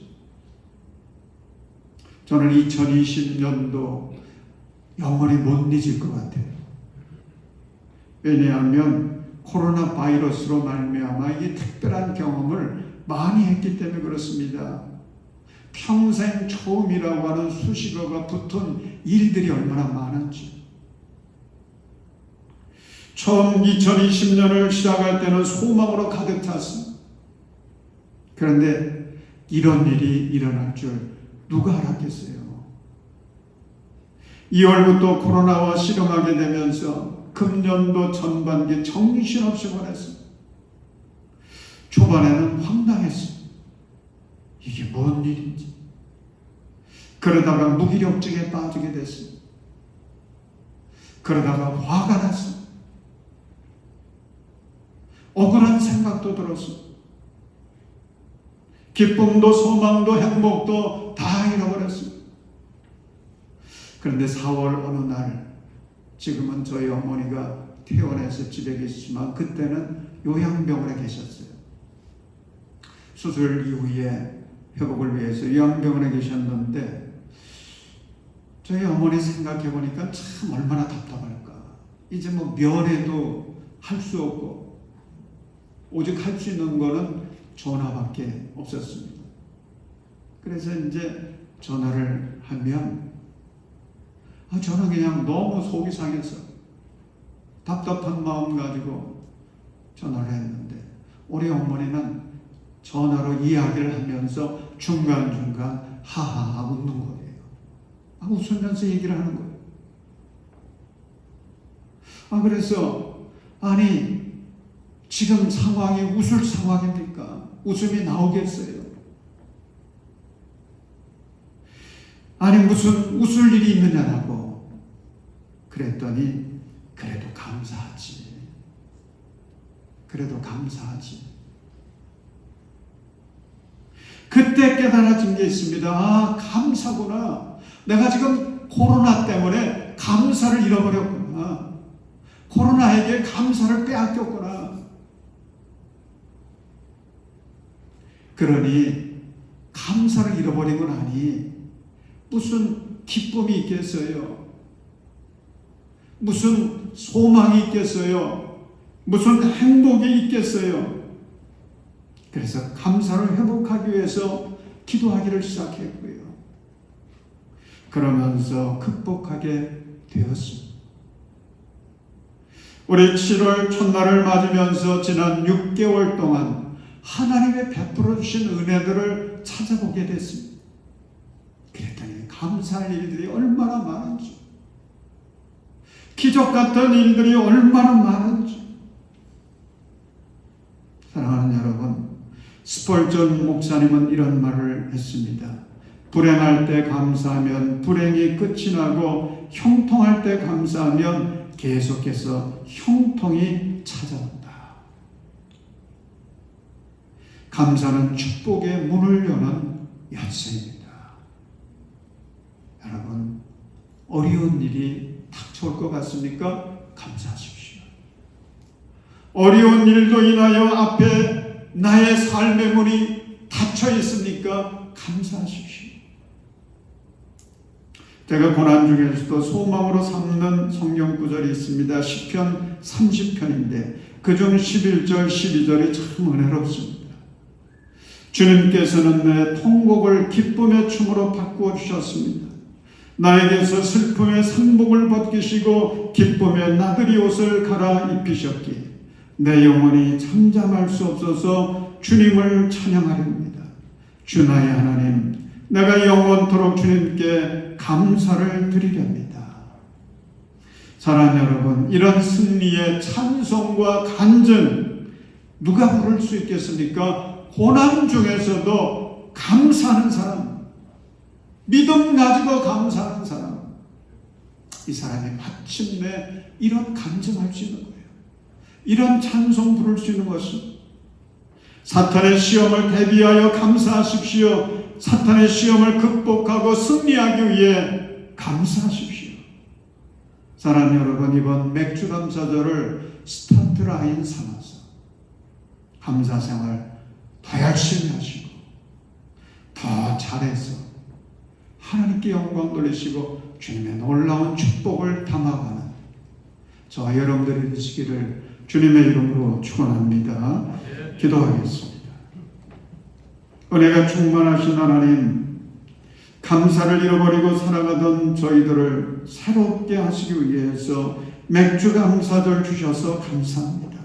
저는 2020년도 영원히 못 잊을 것 같아요. 왜냐하면 코로나 바이러스로 말미암아 이 특별한 경험을 많이 했기 때문에 그렇습니다. 평생 처음이라고 하는 수식어가 붙은 일들이 얼마나 많은지. 처음 2020년을 시작할 때는 소망으로 가득 찼습니다. 그런데 이런 일이 일어날 줄 누가 알았겠어요? 2월부터 코로나와 씨름하게 되면서 금년도 전반기 정신없이 보냈습니다. 초반에는 황당했습니다. 이게 뭔 일인지. 그러다가 무기력증에 빠지게 됐습니다. 그러다가 화가 났습니다. 억울한 생각도 들었습니다. 기쁨도 소망도 행복도 다 잃어버렸습니다. 그런데 4월 어느 날, 지금은 저희 어머니가 퇴원해서 집에 계시지만 그때는 요양병원에 계셨어요. 수술 이후에 회복을 위해서 요양병원에 계셨는데 저희 어머니 생각해 보니까 참 얼마나 답답할까. 이제 뭐 면회도 할 수 없고 오직 할 수 있는 거는 전화밖에 없었습니다. 그래서 이제 전화를 하면 저는 그냥 너무 속이 상해서 답답한 마음 가지고 전화를 했는데 우리 어머니는 전화로 이야기를 하면서 중간중간 하하하 웃는 거예요. 웃으면서 얘기를 하는 거예요. 그래서 지금 상황이 웃을 상황입니까? 웃음이 나오겠어요? 무슨 웃을 일이 있느냐라고 그랬더니 그래도 감사하지. 그래도 감사하지. 그때 깨달아진 게 있습니다. 감사구나. 내가 지금 코로나 때문에 감사를 잃어버렸구나. 코로나에게 감사를 빼앗겼구나. 그러니 감사를 잃어버리고 나니 무슨 기쁨이 있겠어요? 무슨 소망이 있겠어요? 무슨 행복이 있겠어요? 그래서 감사를 회복하기 위해서 기도하기를 시작했고요. 그러면서 극복하게 되었습니다. 우리 7월 첫날을 맞으면서 지난 6개월 동안 하나님의 베풀어 주신 은혜들을 찾아보게 됐습니다. 그랬더니 감사할 일들이 얼마나 많은지, 기적 같은 일들이 얼마나 많은지. 사랑하는 여러분, 스펄전 목사님은 이런 말을 했습니다. 불행할 때 감사하면 불행이 끝이 나고 형통할 때 감사하면 계속해서 형통이 찾아온다. 감사는 축복의 문을 여는 열쇠입니다. 여러분, 어려운 일이 닥쳐올 것 같습니까? 감사하십시오. 어려운 일도 인하여 앞에 나의 삶의 문이 닫혀 있습니까? 감사하십시오. 제가 고난 중에서도 소망으로 삼는 성경 구절이 있습니다. 시편 30편인데 그중 11절, 12절이 참 은혜롭습니다. 주님께서는 내 통곡을 기쁨의 춤으로 바꾸어 주셨습니다. 나에게서 슬픔의 상복을 벗기시고 기쁨의 나들이 옷을 갈아입히셨기에 내 영혼이 잠잠할 수 없어서 주님을 찬양하렵니다. 주 나의 하나님, 내가 영원토록 주님께 감사를 드리렵니다. 사랑하는 여러분, 이런 승리의 찬송과 간증 누가 부를 수 있겠습니까? 고난 중에서도 감사하는 사람, 믿음 가지고 감사하는 사람, 이 사람이 마침내 이런 감정할 수 있는 거예요. 이런 찬송 부를 수 있는 것은 사탄의 시험을 대비하여 감사하십시오. 사탄의 시험을 극복하고 승리하기 위해 감사하십시오. 사랑하는 여러분, 이번 맥주 감사절을 스타트 라인 삼아서 감사 생활 더 열심히 하시고 더 잘해서 하나님께 영광 돌리시고 주님의 놀라운 축복을 담아가는 저와 여러분들이 되시기를 주님의 이름으로 축원합니다. 기도하겠습니다. 은혜가 충만하신 하나님, 감사를 잃어버리고 살아가던 저희들을 새롭게 하시기 위해서 맥주 감사절 주셔서 감사합니다.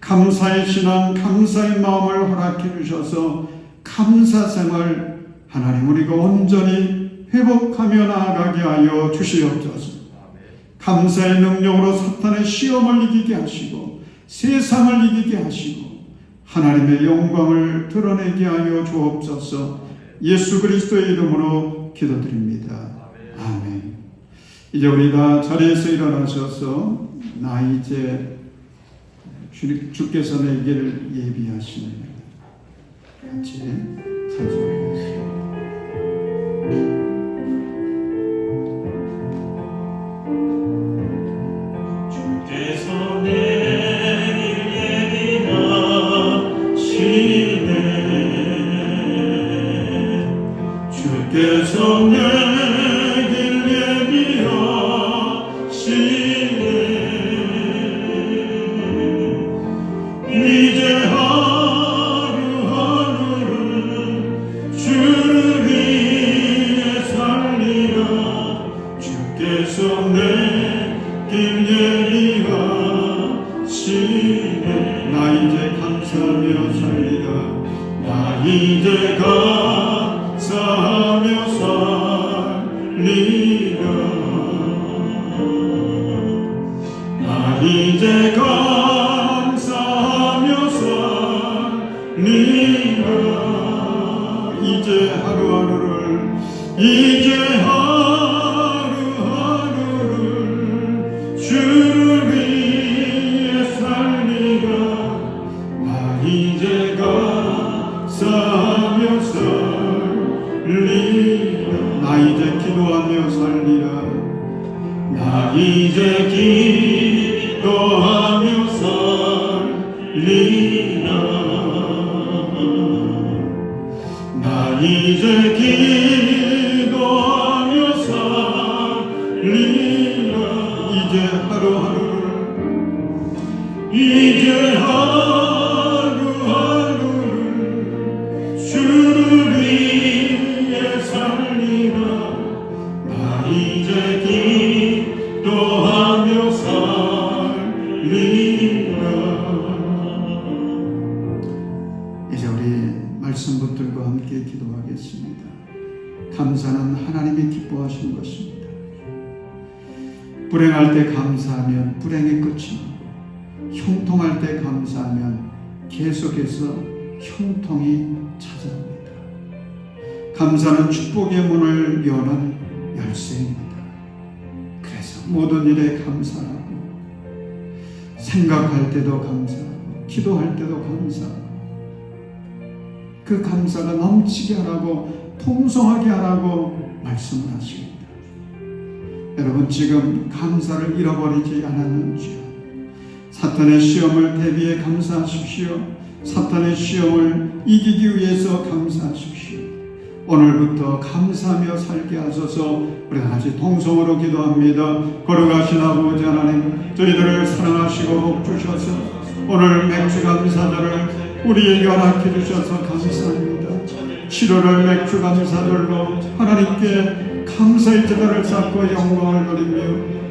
감사의 신앙, 감사의 마음을 허락해 주셔서 감사 생활 하나님 우리가 온전히 회복하며 나아가게 하여 주시옵소서. 감사의 능력으로 사탄의 시험을 이기게 하시고 세상을 이기게 하시고 하나님의 영광을 드러내게 하여 주옵소서. 예수 그리스도의 이름으로 기도드립니다. 아멘. 이제 우리가 자리에서 일어나셔서 나 이제 주께서 내길 예비하시는 같이 찬송하겠습니다. 주께서 내길 예비하시네. 주께서 내길 예비하시네. 이제 하루하루를 주를 위해 살리라. 주께서 내길 예비하시네. 나 이제 감사하며 살리라. 나 이제 감사하며 살리라. 나 이제 감사하며 살리라. 이제 하루하루를 이제 하루하루를 주를 위해 살리라. 나 이제 감사하며 살리라. 나 이제 기도하며 살리라. 나 이제 기도하며 살리라. 나 이제 기도하며 살리라. 이제 하루하루를 이제 하루하루를 주를 위해 살리라. 나 이제 기도하며 살리라. 이제 우리 말씀 붙들고 함께 기도하겠습니다. 감사는 하나님이 기뻐하시는 것입니다. 불행할 때 감사하면 불행의 끝이 나고 형통할 때 감사하면 계속해서 형통이 찾아옵니다. 감사는 축복의 문을 여는 열쇠입니다. 그래서 모든 일에 감사하고 생각할 때도 감사하고 기도할 때도 감사하고 그 감사가 넘치게 하라고 풍성하게 하라고 말씀을 하십니다. 여러분 지금 감사를 잃어버리지 않았는지요? 사탄의 시험을 대비해 감사하십시오. 사탄의 시험을 이기기 위해서 감사하십시오. 오늘부터 감사하며 살게 하소서. 우리 같이 통성으로 기도합니다. 거룩하신 아버지 하나님, 저희들을 사랑하시고 복 주셔서 오늘 맥주 감사절을 우리에게 허락해 주셔서 감사합니다. 7월을 맥주 감사절로 하나님께 감사의 제단을 쌓고 영광을 돌리며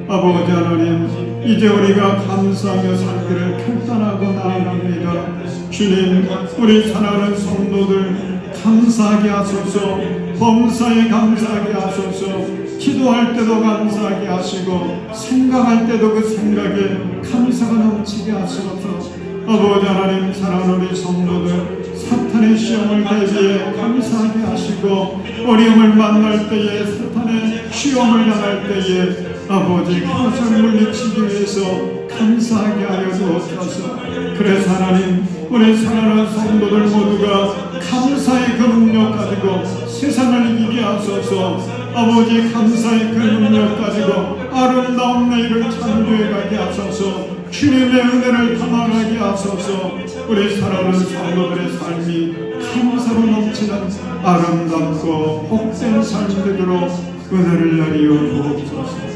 아버지 하나님, 이제 우리가 감사하며 살기를 결단하고 나아갑니다. 주님, 우리 사랑하는 성도들 감사하게 하소서. 범사에 감사하게 하소서. 기도할 때도 감사하게 하시고 생각할 때도 그 생각에 감사가 넘치게 하소서. 아버지 하나님, 사랑하는 우리 성도들 사탄의 시험을 대비해 감사하게 하시고 어려움을 만날 때에 사탄의 시험을 당할 때에 아버지 그것을 물리치기 위해서 감사하게 하여 주옵소서. 그래서 하나님 우리 사랑하는 성도들 모두가 감사의 그 능력 가지고 세상을 이기게 하소서. 아버지 감사의 그 능력 가지고 아름다운 내일을 창조해 가게 하소서. 주님의 은혜를 담아가게 하소서. 우리 사랑하는 성도들의 삶이 감사로 넘치는 아름답고 복된 삶이 되도록 은혜를 내리어 주옵소서.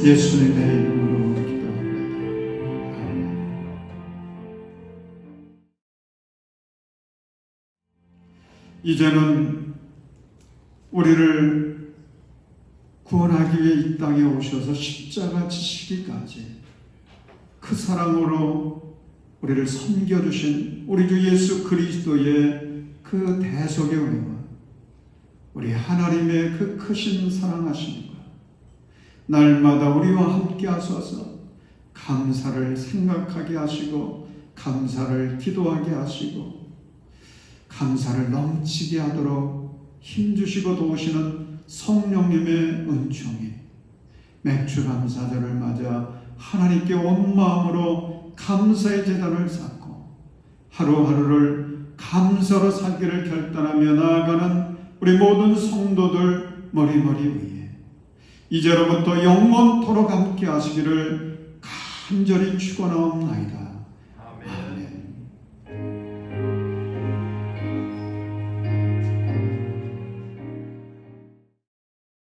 예수님의 이름으로 기도합니다. 아멘. 이제는 우리를 구원하기 위해 이 땅에 오셔서 십자가 지시기까지 그 사랑으로 우리를 섬겨주신 우리 주 예수 그리스도의 그 대속의 은혜와 우리 하나님의 그 크신 사랑하심과 날마다 우리와 함께 하소서. 감사를 생각하게 하시고 감사를 기도하게 하시고 감사를 넘치게 하도록 힘주시고 도우시는 성령님의 은총이 맥주 감사절을 맞아 하나님께 온 마음으로 감사의 제단을 쌓고 하루하루를 감사로 살기를 결단하며 나아가는 우리 모든 성도들 머리머리 위에 이제로부터 영원토록 함께 하시기를 간절히 축원하옵나이다.